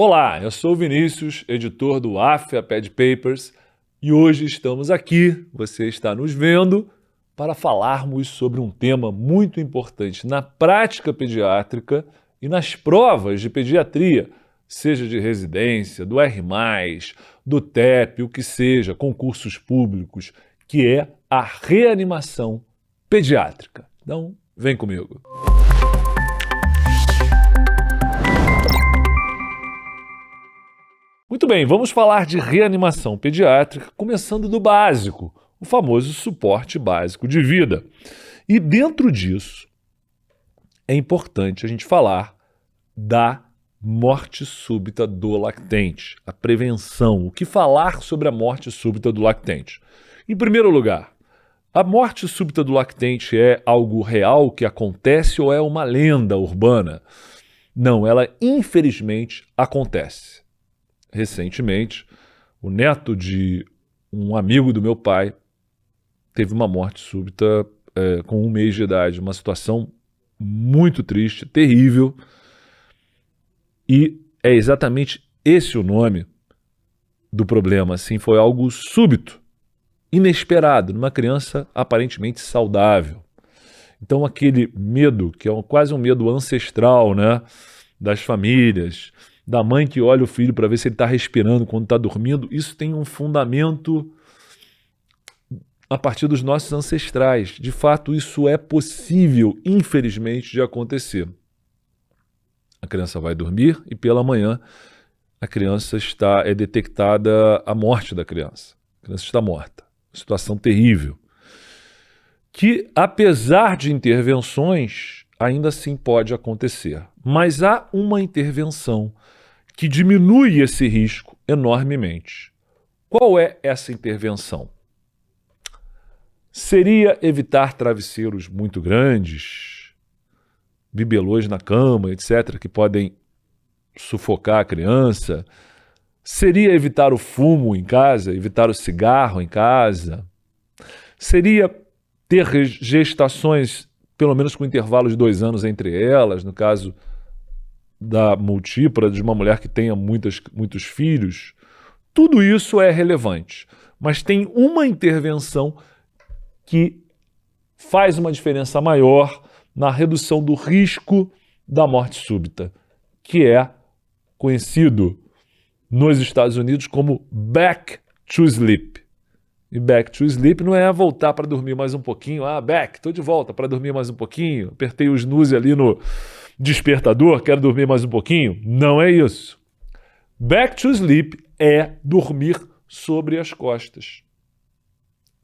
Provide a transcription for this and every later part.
Olá, eu sou o Vinícius, editor do AFIA Pad Papers, e hoje estamos aqui, você está nos vendo, para falarmos sobre um tema muito importante na prática pediátrica e nas provas de pediatria, seja de residência, do R+, do TEP, o que seja, concursos públicos, que é a reanimação pediátrica. Então, vem comigo. Muito bem, vamos falar de reanimação pediátrica, começando do básico, o famoso suporte básico de vida. E dentro disso, é importante a gente falar da morte súbita do lactente, a prevenção, o que falar sobre a morte súbita do lactente. Em primeiro lugar, a morte súbita do lactente é algo real que acontece ou é uma lenda urbana? Não, ela infelizmente acontece. Recentemente, o neto de um amigo do meu pai teve uma morte súbita com 1 mês de idade, uma situação muito triste, terrível, e é exatamente esse o nome do problema, assim, foi algo súbito, inesperado, numa criança aparentemente saudável. Então aquele medo, que é quase um medo ancestral, né, das famílias, da mãe que olha o filho para ver se ele está respirando quando está dormindo, isso tem um fundamento a partir dos nossos ancestrais. De fato, isso é possível, infelizmente, de acontecer. A criança vai dormir e pela manhã a criança é detectada a morte da criança. A criança está morta. Situação terrível. Que, apesar de intervenções, ainda assim pode acontecer. Mas há uma intervenção que diminui esse risco enormemente. Qual é essa intervenção? Seria evitar travesseiros muito grandes, bibelôs na cama, etc., que podem sufocar a criança? Seria evitar o fumo em casa, evitar o cigarro em casa? Seria ter gestações, pelo menos com intervalo de 2 anos entre elas, no caso da multípara, de uma mulher que tenha muitos filhos? Tudo isso é relevante, mas tem uma intervenção que faz uma diferença maior na redução do risco da morte súbita, que é conhecido nos Estados Unidos como back to sleep. E back to sleep não é voltar para dormir mais um pouquinho. Estou de volta para dormir mais um pouquinho. Apertei o snooze ali no despertador, quero dormir mais um pouquinho. Não é isso. Back to sleep é dormir sobre as costas.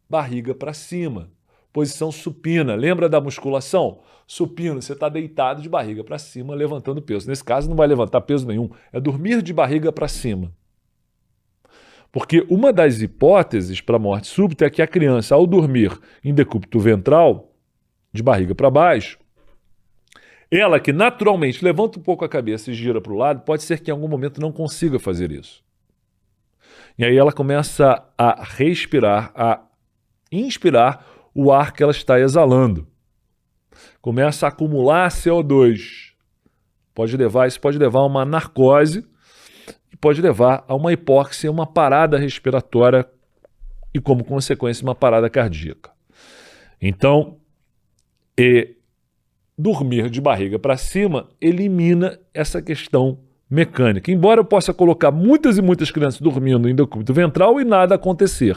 Barriga para cima. Posição supina. Lembra da musculação? Supino, você está deitado de barriga para cima, levantando peso. Nesse caso, não vai levantar peso nenhum. É dormir de barriga para cima. Porque uma das hipóteses para a morte súbita é que a criança, ao dormir em decúbito ventral, de barriga para baixo, ela que naturalmente levanta um pouco a cabeça e gira para o lado, pode ser que em algum momento não consiga fazer isso. E aí ela começa a respirar, a inspirar o ar que ela está exalando. Começa a acumular CO2. Isso pode levar a uma narcose, pode levar a uma hipóxia, uma parada respiratória e, como consequência, uma parada cardíaca. Então, dormir de barriga para cima elimina essa questão mecânica. Embora eu possa colocar muitas e muitas crianças dormindo em decúbito ventral e nada acontecer,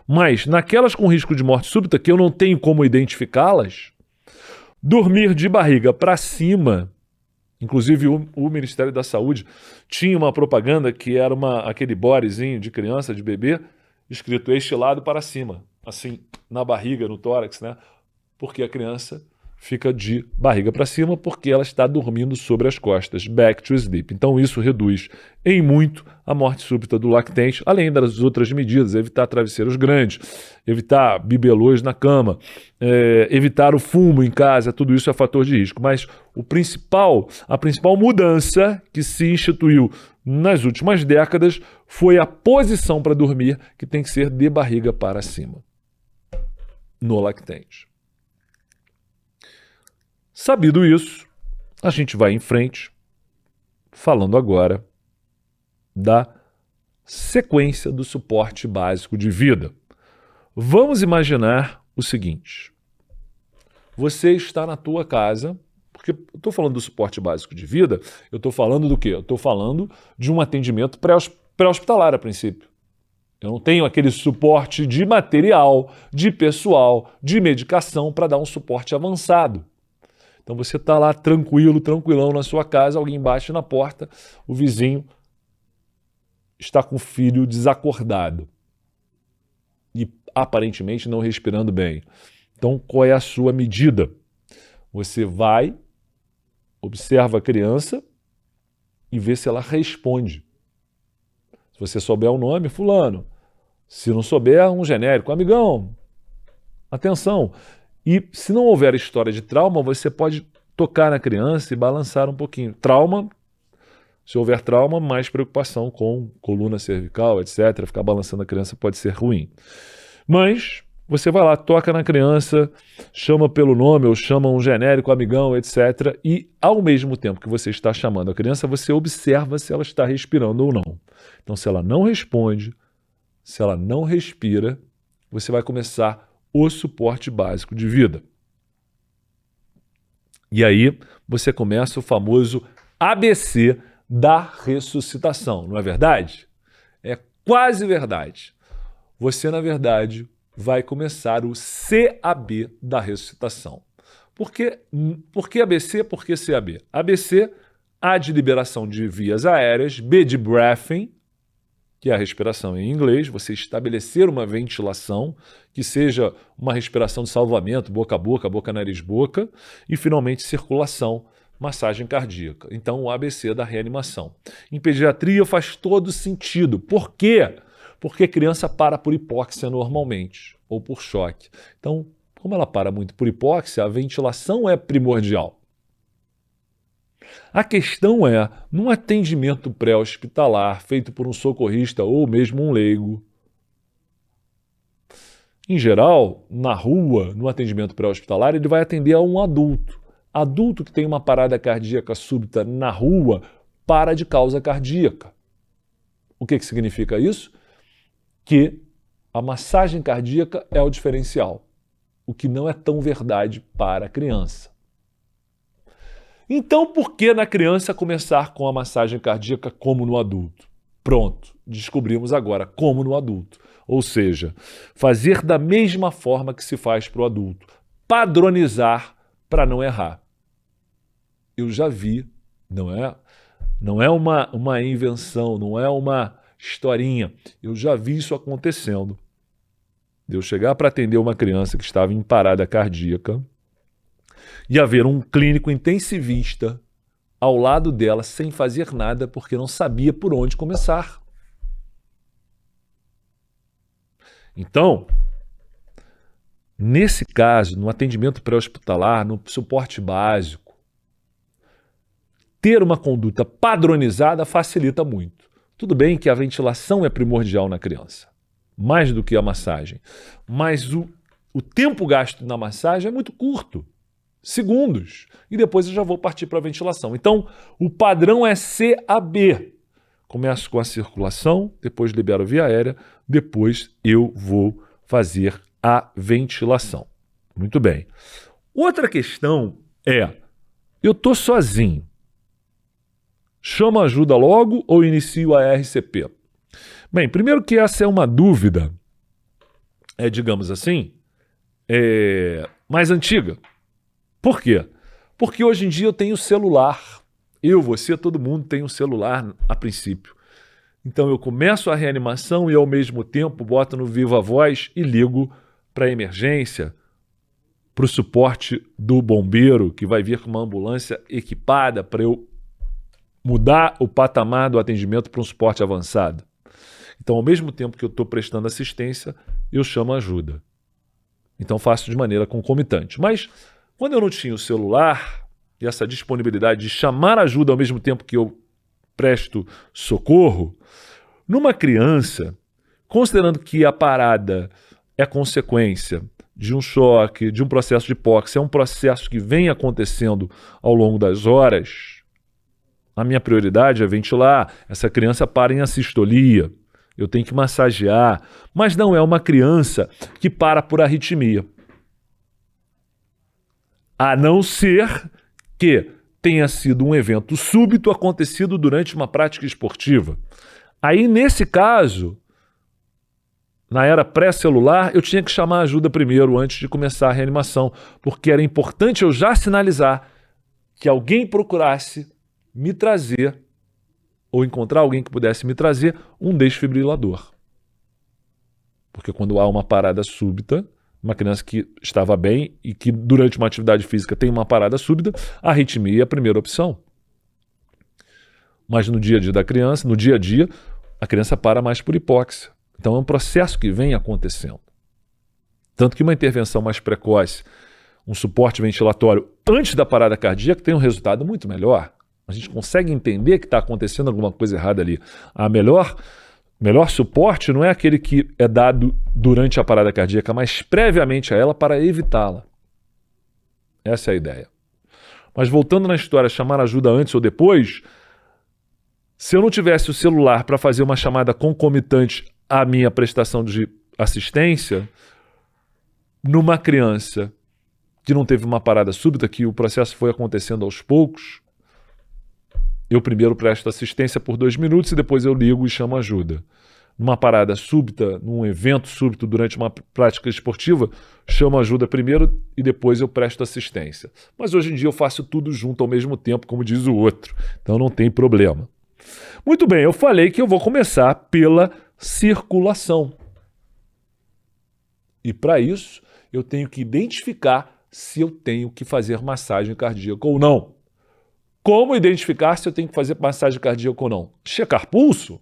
mas naquelas com risco de morte súbita, que eu não tenho como identificá-las, dormir de barriga para cima. Inclusive o Ministério da Saúde tinha uma propaganda que era aquele bodezinho de criança, de bebê, escrito este lado para cima, assim, na barriga, no tórax, né? Porque a criança fica de barriga para cima porque ela está dormindo sobre as costas, back to sleep. Então isso reduz em muito a morte súbita do lactente, além das outras medidas, evitar travesseiros grandes, evitar bibelôs na cama, evitar o fumo em casa, tudo isso é fator de risco. Mas a principal mudança que se instituiu nas últimas décadas foi a posição para dormir, que tem que ser de barriga para cima, no lactente. Sabido isso, a gente vai em frente, falando agora da sequência do suporte básico de vida. Vamos imaginar o seguinte: você está na tua casa, porque eu estou falando do suporte básico de vida, eu estou falando do quê? Eu estou falando de um atendimento pré-hospitalar a princípio. Eu não tenho aquele suporte de material, de pessoal, de medicação para dar um suporte avançado. Então você está lá tranquilão na sua casa, alguém bate na porta, o vizinho está com o filho desacordado e aparentemente não respirando bem. Então qual é a sua medida? Você vai, observa a criança e vê se ela responde. Se você souber o nome, fulano. Se não souber, um genérico, amigão, atenção. E se não houver história de trauma, você pode tocar na criança e balançar um pouquinho. Trauma, se houver trauma, mais preocupação com coluna cervical, etc. Ficar balançando a criança pode ser ruim. Mas você vai lá, toca na criança, chama pelo nome ou chama um genérico, amigão, etc. E ao mesmo tempo que você está chamando a criança, você observa se ela está respirando ou não. Então, se ela não responde, se ela não respira, você vai começar o suporte básico de vida. E aí você começa o famoso ABC da ressuscitação, não é verdade? É quase verdade. Você, na verdade, vai começar o CAB da ressuscitação. Por que ABC? Por que CAB? ABC, A de liberação de vias aéreas, B de breathing, que é a respiração em inglês, você estabelecer uma ventilação, que seja uma respiração de salvamento, boca a boca, boca, nariz, boca, e finalmente circulação, massagem cardíaca. Então o ABC da reanimação. Em pediatria faz todo sentido. Por quê? Porque a criança para por hipóxia normalmente, ou por choque. Então, como ela para muito por hipóxia, a ventilação é primordial. A questão é, num atendimento pré-hospitalar feito por um socorrista ou mesmo um leigo, em geral, na rua, no atendimento pré-hospitalar, ele vai atender a um adulto. Adulto que tem uma parada cardíaca súbita na rua para de causa cardíaca. O que significa isso? Que a massagem cardíaca é o diferencial, o que não é tão verdade para a criança. Então, por que na criança começar com a massagem cardíaca como no adulto? Pronto, descobrimos agora como no adulto. Ou seja, fazer da mesma forma que se faz para o adulto. Padronizar para não errar. Eu já vi, não é uma invenção, não é uma historinha. Eu já vi isso acontecendo. De eu chegar para atender uma criança que estava em parada cardíaca e haver um clínico intensivista ao lado dela sem fazer nada porque não sabia por onde começar. Então, nesse caso, no atendimento pré-hospitalar, no suporte básico, ter uma conduta padronizada facilita muito. Tudo bem que a ventilação é primordial na criança, mais do que a massagem, mas o tempo gasto na massagem é muito curto. Segundos, e depois eu já vou partir para a ventilação. Então, o padrão é CAB. Começo com a circulação, depois libero via aérea, depois eu vou fazer a ventilação. Muito bem. Outra questão é, eu estou sozinho. Chamo ajuda logo ou inicio a RCP? Bem, primeiro que essa é uma dúvida, digamos assim, mais antiga. Por quê? Porque hoje em dia eu tenho celular. Eu, você, todo mundo tem um celular a princípio. Então eu começo a reanimação e ao mesmo tempo boto no Viva Voz e ligo para a emergência, para o suporte do bombeiro, que vai vir com uma ambulância equipada para eu mudar o patamar do atendimento para um suporte avançado. Então, ao mesmo tempo que eu estou prestando assistência, eu chamo ajuda. Então faço de maneira concomitante. Mas quando eu não tinha o celular e essa disponibilidade de chamar ajuda ao mesmo tempo que eu presto socorro, numa criança, considerando que a parada é consequência de um choque, de um processo de hipóxia, é um processo que vem acontecendo ao longo das horas, A minha prioridade é ventilar. Essa criança para em assistolia. Eu tenho que massagear. Mas não é uma criança que para por arritmia. A não ser que tenha sido um evento súbito acontecido durante uma prática esportiva. Aí, nesse caso, na era pré-celular, eu tinha que chamar ajuda primeiro, antes de começar a reanimação, porque era importante eu já sinalizar que alguém procurasse me trazer, ou encontrar alguém que pudesse me trazer, um desfibrilador. Porque quando há uma parada súbita, uma criança que estava bem e que durante uma atividade física tem uma parada súbita, a arritmia é a primeira opção. Mas no dia a dia da criança, no dia a dia, a criança para mais por hipóxia. Então é um processo que vem acontecendo. Tanto que uma intervenção mais precoce, um suporte ventilatório antes da parada cardíaca tem um resultado muito melhor. A gente consegue entender que está acontecendo alguma coisa errada ali. A melhor suporte não é aquele que é dado durante a parada cardíaca, mas previamente a ela para evitá-la. Essa é a ideia. Mas voltando na história, chamar ajuda antes ou depois, se eu não tivesse o celular para fazer uma chamada concomitante à minha prestação de assistência, numa criança que não teve uma parada súbita, que o processo foi acontecendo aos poucos, eu primeiro presto assistência por 2 minutos e depois eu ligo e chamo ajuda. Numa parada súbita, num evento súbito durante uma prática esportiva, chamo ajuda primeiro e depois eu presto assistência. Mas hoje em dia eu faço tudo junto ao mesmo tempo, como diz o outro. Então não tem problema. Muito bem, eu falei que eu vou começar pela circulação. E para isso, eu tenho que identificar se eu tenho que fazer massagem cardíaca ou não. Como identificar se eu tenho que fazer massagem cardíaca ou não? Checar pulso.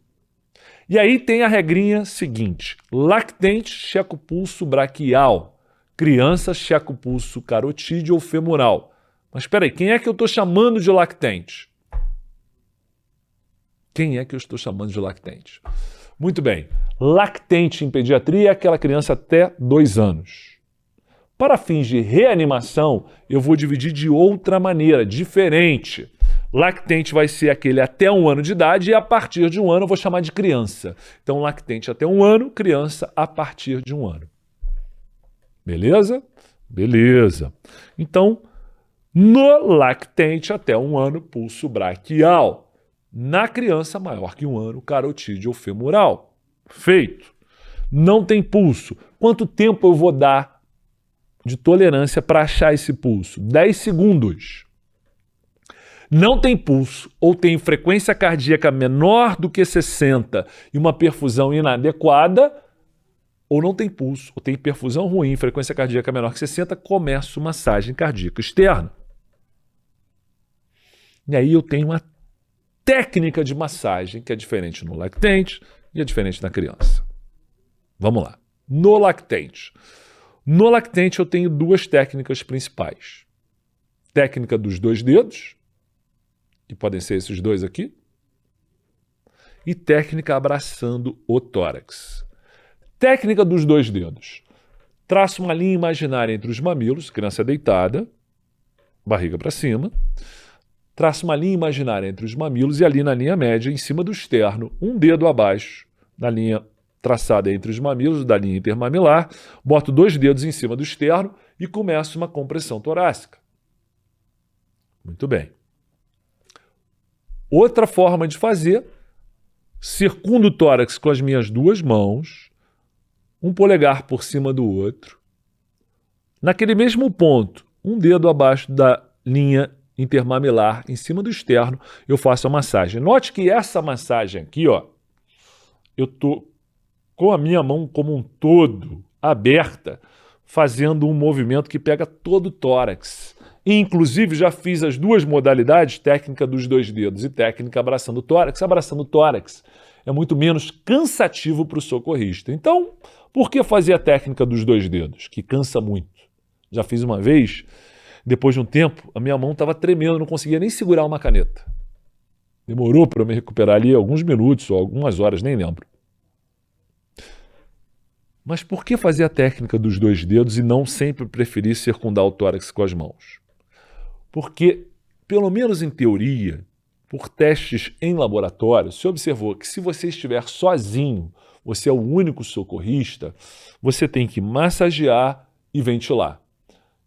E aí tem a regrinha seguinte: lactente, checa o pulso braquial. Criança, checa o pulso carotídeo ou femoral. Mas espera aí, quem é que eu estou chamando de lactente? Quem é que eu estou chamando de lactente? Muito bem. Lactente em pediatria é aquela criança até 2 anos. Para fins de reanimação, eu vou dividir de outra maneira, diferente. Lactente vai ser aquele até 1 ano de idade e a partir de 1 ano eu vou chamar de criança. Então, lactente até 1 ano, criança a partir de 1 ano. Beleza? Beleza. Então, no lactente até 1 ano, pulso braquial. Na criança maior que 1 ano, carotídeo ou femoral. Feito. Não tem pulso. Quanto tempo eu vou dar de tolerância para achar esse pulso? 10 segundos. Não tem pulso ou tem frequência cardíaca menor do que 60 e uma perfusão inadequada, ou não tem pulso, ou tem perfusão ruim, frequência cardíaca menor que 60, começo massagem cardíaca externa. E aí eu tenho uma técnica de massagem que é diferente no lactente e é diferente na criança. Vamos lá. No lactente. No lactente eu tenho 2 técnicas principais. Técnica dos 2 dedos, que podem ser esses 2 aqui, e técnica abraçando o tórax. Técnica dos 2 dedos. Traço uma linha imaginária entre os mamilos, criança deitada, barriga para cima. Traço uma linha imaginária entre os mamilos e ali na linha média, em cima do externo, um dedo abaixo, na linha traçada entre os mamilos, da linha intermamilar, boto 2 dedos em cima do externo e começo uma compressão torácica. Muito bem. Outra forma de fazer, circundo o tórax com as minhas 2 mãos, um polegar por cima do outro. Naquele mesmo ponto, um dedo abaixo da linha intermamilar, em cima do externo, eu faço a massagem. Note que essa massagem aqui, ó, eu estou com a minha mão como um todo, aberta, fazendo um movimento que pega todo o tórax. Inclusive, já fiz as 2 modalidades, técnica dos 2 dedos e técnica abraçando o tórax. Abraçando o tórax é muito menos cansativo para o socorrista. Então, por que fazer a técnica dos 2 dedos, que cansa muito? Já fiz uma vez, depois de um tempo, a minha mão estava tremendo, não conseguia nem segurar uma caneta. Demorou para eu me recuperar ali alguns minutos ou algumas horas, nem lembro. Mas por que fazer a técnica dos 2 dedos e não sempre preferir circundar o tórax com as mãos? Porque, pelo menos em teoria, por testes em laboratório, se observou que se você estiver sozinho, você é o único socorrista, você tem que massagear e ventilar.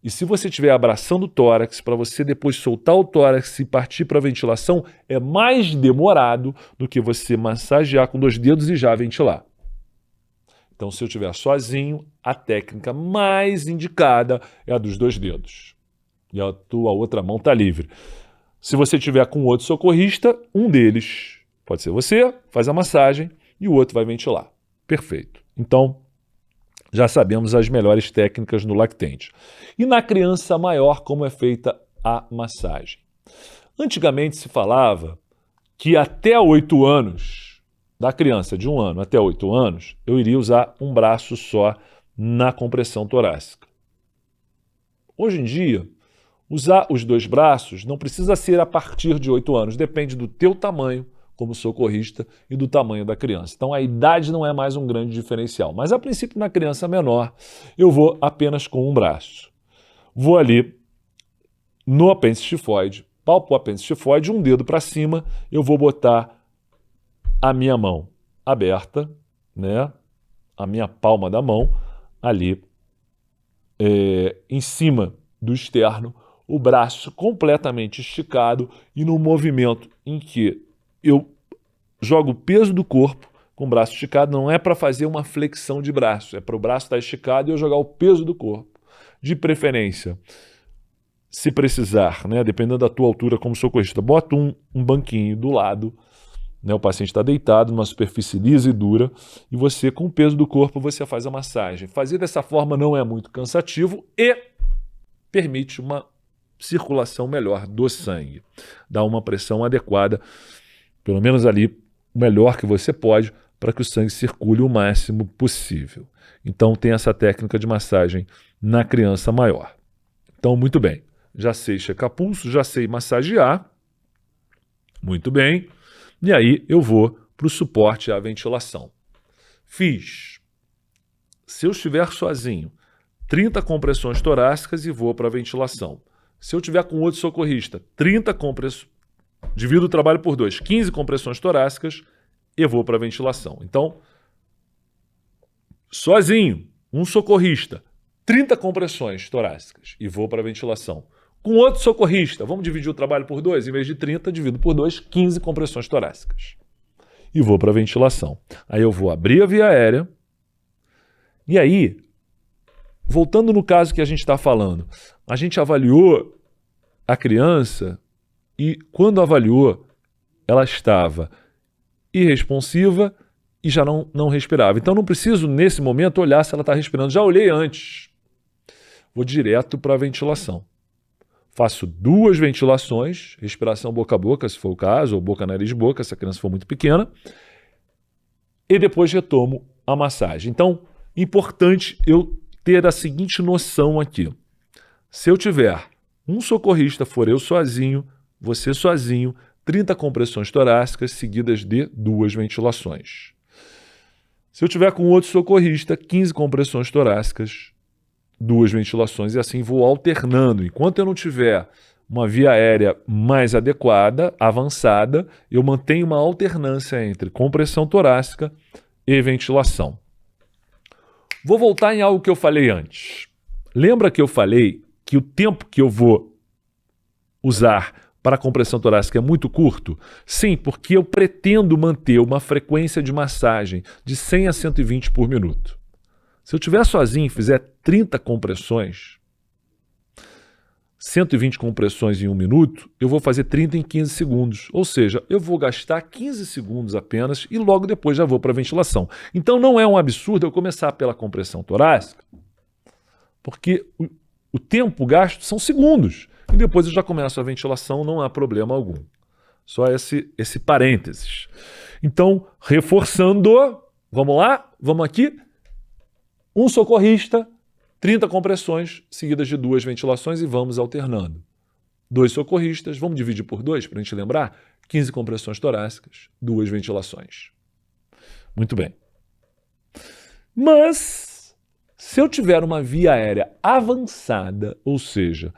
E se você estiver abraçando o tórax, para você depois soltar o tórax e partir para a ventilação, é mais demorado do que você massagear com 2 dedos e já ventilar. Então, se eu estiver sozinho, a técnica mais indicada é a dos 2 dedos. E a tua outra mão está livre. Se você estiver com outro socorrista, um deles, pode ser você, faz a massagem e o outro vai ventilar. Perfeito. Então, já sabemos as melhores técnicas no lactente. E na criança maior, como é feita a massagem? Antigamente se falava que até 8 anos, da criança de 1 ano até 8 anos, eu iria usar um braço só na compressão torácica. Hoje em dia, usar os 2 braços não precisa ser a partir de 8 anos, depende do teu tamanho como socorrista e do tamanho da criança. Então a idade não é mais um grande diferencial, mas a princípio na criança menor eu vou apenas com um braço. Vou ali no apêndice tifoide, palpo o apêndice tifoide, um dedo para cima, eu vou botar a minha mão aberta, né? A minha palma da mão ali em cima do externo, o braço completamente esticado e no movimento em que eu jogo o peso do corpo com o braço esticado, não é para fazer uma flexão de braço, é para o braço estar esticado e eu jogar o peso do corpo. De preferência, se precisar, né, dependendo da tua altura como socorrista, bota um banquinho do lado, né, o paciente está deitado numa superfície lisa e dura e você, com o peso do corpo, você faz a massagem. Fazer dessa forma não é muito cansativo e permite uma circulação melhor do sangue, dá uma pressão adequada, pelo menos ali, o melhor que você pode, para que o sangue circule o máximo possível. Então tem essa técnica de massagem na criança maior. Então, muito bem, já sei checar pulso, já sei massagear, muito bem, e aí eu vou para o suporte à ventilação. Fiz, se eu estiver sozinho, 30 compressões torácicas e vou para a ventilação. Se eu tiver com outro socorrista, 30 compressões, divido o trabalho por 2, 15 compressões torácicas e vou para a ventilação. Então, sozinho, um socorrista, 30 compressões torácicas e vou para a ventilação. Com outro socorrista, vamos dividir o trabalho por 2, em vez de 30, divido por 2, 15 compressões torácicas. E vou para a ventilação. Aí eu vou abrir a via aérea e aí, voltando no caso que a gente está falando, a gente avaliou a criança e quando avaliou, ela estava irresponsiva e já não respirava. Então não preciso, nesse momento, olhar se ela está respirando. Já olhei antes. Vou direto para a ventilação. Faço 2 ventilações, respiração boca a boca, se for o caso, ou boca, nariz, boca, se a criança for muito pequena, e depois retomo a massagem. Então, importante eu ter a seguinte noção aqui. Se eu tiver um socorrista, for eu sozinho, você sozinho, 30 compressões torácicas seguidas de 2 ventilações. Se eu tiver com outro socorrista, 15 compressões torácicas, 2 ventilações e assim vou alternando. Enquanto eu não tiver uma via aérea mais adequada, avançada, eu mantenho uma alternância entre compressão torácica e ventilação. Vou voltar em algo que eu falei antes. Lembra que eu falei que o tempo que eu vou usar para a compressão torácica é muito curto? Sim, porque eu pretendo manter uma frequência de massagem de 100 a 120 por minuto. Se eu estiver sozinho e fizer 30 compressões, 120 compressões em 1 minuto, eu vou fazer 30 em 15 segundos. Ou seja, eu vou gastar 15 segundos apenas e logo depois já vou para a ventilação. Então não é um absurdo eu começar pela compressão torácica, porque o tempo gasto são segundos. E depois eu já começo a ventilação, não há problema algum. Só esse parênteses. Então, reforçando, vamos lá, vamos aqui. Um socorrista, 30 compressões, seguidas de 2 ventilações e vamos alternando. 2 socorristas, vamos dividir por 2 para a gente lembrar? 15 compressões torácicas, 2 ventilações. Muito bem. Mas, se eu tiver uma via aérea avançada, ou seja,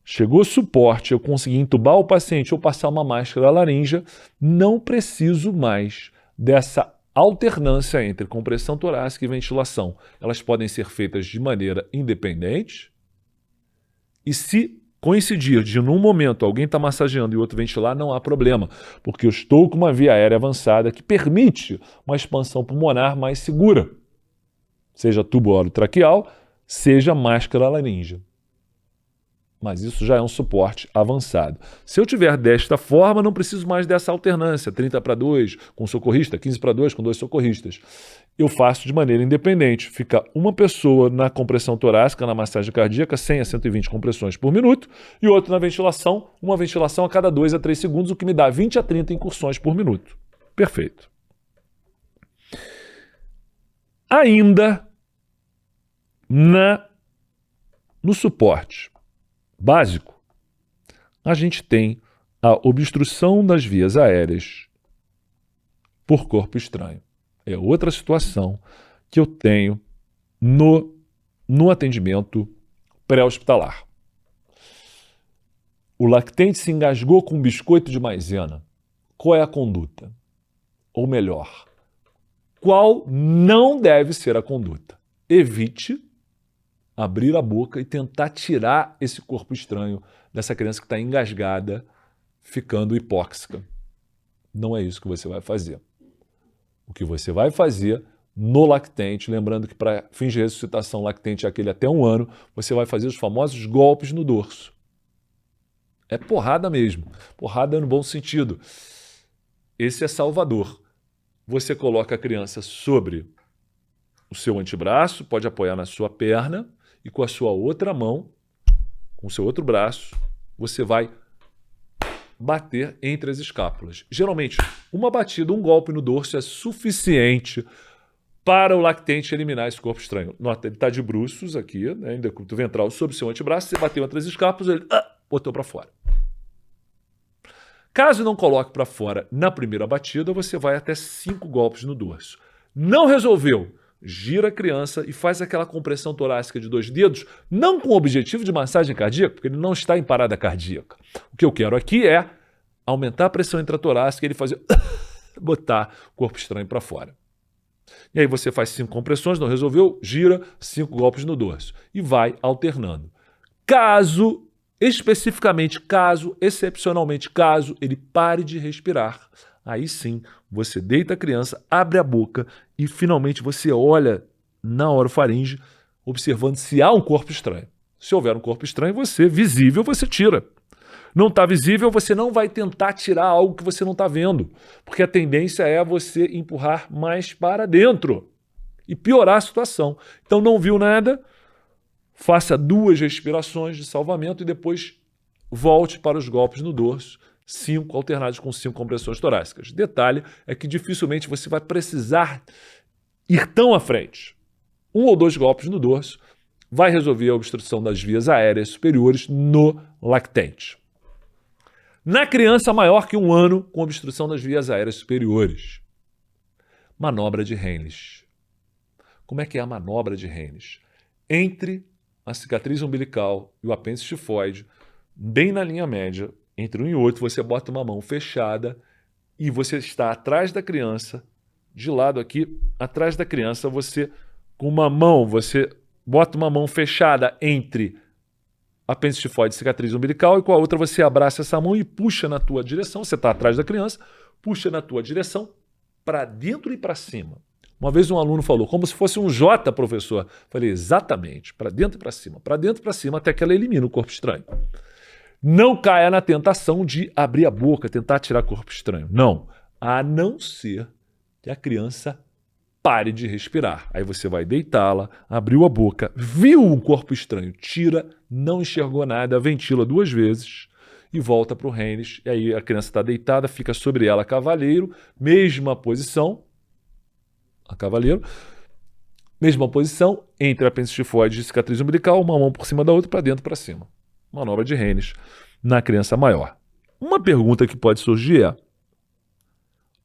Chegou suporte, eu consegui entubar o paciente ou passar uma máscara laríngea, não preciso mais dessa alternância entre compressão torácica e ventilação. Elas podem ser feitas de maneira independente e se coincidir de num momento alguém está massageando e o outro ventilar, não há problema, porque eu estou com uma via aérea avançada que permite uma expansão pulmonar mais segura, seja tubo orotraqueal, seja máscara laríngea. Mas isso já é um suporte avançado. Se eu tiver desta forma, não preciso mais dessa alternância, 30:2 com socorrista, 15:2 com 2 socorristas. Eu faço de maneira independente. Fica uma pessoa na compressão torácica, na massagem cardíaca, 100 a 120 compressões por minuto, e outro na ventilação, uma ventilação a cada 2 a 3 segundos, o que me dá 20 a 30 incursões por minuto. Perfeito. Ainda no suporte básico, a gente tem a obstrução das vias aéreas por corpo estranho. É outra situação que eu tenho no atendimento pré-hospitalar. O lactente se engasgou com um biscoito de maisena. Qual é a conduta? Ou melhor, qual não deve ser a conduta? Evite abrir a boca e tentar tirar esse corpo estranho dessa criança que está engasgada, ficando hipóxica. Não é isso que você vai fazer. O que você vai fazer no lactente, lembrando que para fins de ressuscitação lactente é aquele até 1 ano, você vai fazer os famosos golpes no dorso. É porrada mesmo, porrada no bom sentido. Esse é salvador. Você coloca a criança sobre o seu antebraço, pode apoiar na sua perna e com a sua outra mão, com o seu outro braço, você vai bater entre as escápulas. Geralmente, uma batida, um golpe no dorso é suficiente para o lactente eliminar esse corpo estranho. Nota, ele está de bruços aqui, né, ainda com o ventral sobre o seu antebraço, você bateu entre as escápulas, ele botou para fora. Caso não coloque para fora na primeira batida, você vai até 5 golpes no dorso. Não resolveu? Gira a criança e faz aquela compressão torácica de 2 dedos, não com o objetivo de massagem cardíaca, porque ele não está em parada cardíaca. O que eu quero aqui é aumentar a pressão intratorácica e ele fazer botar o corpo estranho para fora. E aí você faz 5 compressões, não resolveu, gira 5 golpes no dorso e vai alternando. Caso, excepcionalmente, caso ele pare de respirar, aí sim, você deita a criança, abre a boca e finalmente você olha na orofaringe, observando se há um corpo estranho. Se houver um corpo estranho, visível, você tira. Não está visível, você não vai tentar tirar algo que você não está vendo, porque a tendência é você empurrar mais para dentro e piorar a situação. Então não viu nada, faça 2 respirações de salvamento e depois volte para os golpes no dorso, 5 alternados com 5 compressões torácicas. Detalhe é que dificilmente você vai precisar ir tão à frente. 1 ou 2 golpes no dorso vai resolver a obstrução das vias aéreas superiores no lactente. Na criança maior que 1 ano, com obstrução das vias aéreas superiores. Manobra de Henles. Como é que é a manobra de Henles? Entre a cicatriz umbilical e o apêndice tifoide, bem na linha média, entre 1 e 8, você bota uma mão fechada e você está atrás da criança, de lado aqui, atrás da criança, você com uma mão, você bota uma mão fechada entre apêndice tifoide e cicatriz umbilical e com a outra você abraça essa mão e puxa na tua direção, você está atrás da criança, puxa na tua direção para dentro e para cima. Uma vez um aluno falou, como se fosse um J, professor. Falei, exatamente, para dentro e para cima, até que ela elimina o corpo estranho. Não caia na tentação de abrir a boca, tentar tirar corpo estranho. Não, a não ser que a criança pare de respirar. Aí você vai deitá-la, abriu a boca, viu um corpo estranho, tira, não enxergou nada, ventila 2 vezes e volta para o Henles. E aí a criança está deitada, fica sobre ela cavaleiro, mesma posição, a cavaleiro, mesma posição, entre apêndice tifoide e cicatriz umbilical, uma mão por cima da outra, para dentro e para cima. Manobra de Henles na criança maior. Uma pergunta que pode surgir é,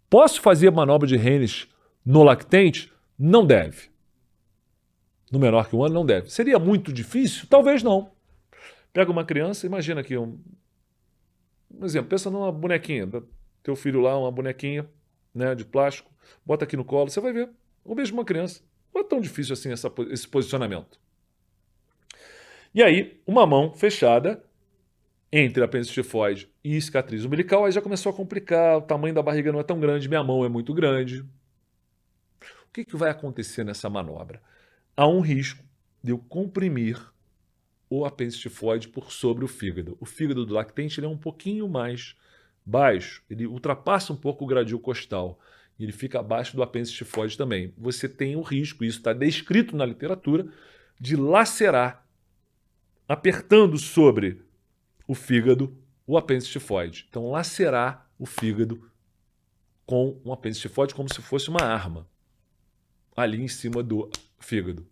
posso fazer manobra de Henles no lactente? Não deve. No menor que 1 ano, não deve. Seria muito difícil? Talvez não. Pega uma criança, imagina aqui um exemplo, pensa numa bonequinha, teu filho lá, uma bonequinha, né, de plástico, bota aqui no colo, você vai ver, ou mesmo uma criança. Não é tão difícil assim esse posicionamento. E aí, uma mão fechada entre apêndice tifoide e cicatriz umbilical, aí já começou a complicar, o tamanho da barriga não é tão grande, minha mão é muito grande. O que vai acontecer nessa manobra? Há um risco de eu comprimir o apêndice tifoide por sobre o fígado. O fígado do lactente ele é um pouquinho mais baixo, ele ultrapassa um pouco o gradil costal, e ele fica abaixo do apêndice tifoide também. Você tem o risco, isso está descrito na literatura, de lacerar, apertando sobre o fígado, o apêndice tifoide. Então, lacerar o fígado com um apêndice tifoide como se fosse uma arma, ali em cima do fígado,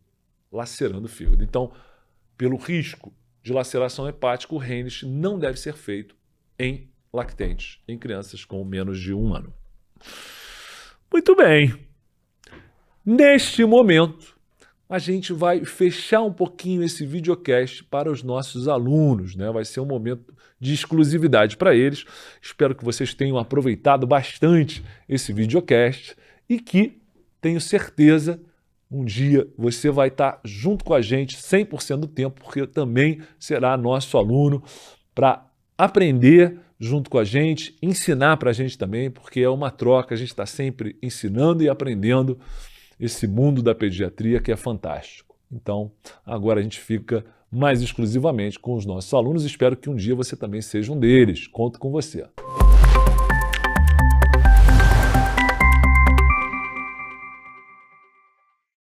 lacerando o fígado. Então, pelo risco de laceração hepática, o Rennes não deve ser feito em lactentes, em crianças com menos de 1 ano. Muito bem. Neste momento, a gente vai fechar um pouquinho esse videocast para os nossos alunos, né? Vai ser um momento de exclusividade para eles. Espero que vocês tenham aproveitado bastante esse videocast e que, tenho certeza, um dia você vai estar junto com a gente 100% do tempo, porque também será nosso aluno para aprender junto com a gente, ensinar para a gente também, porque é uma troca, a gente está sempre ensinando e aprendendo esse mundo da pediatria que é fantástico. Então, agora a gente fica mais exclusivamente com os nossos alunos. Espero que um dia você também seja um deles. Conto com você.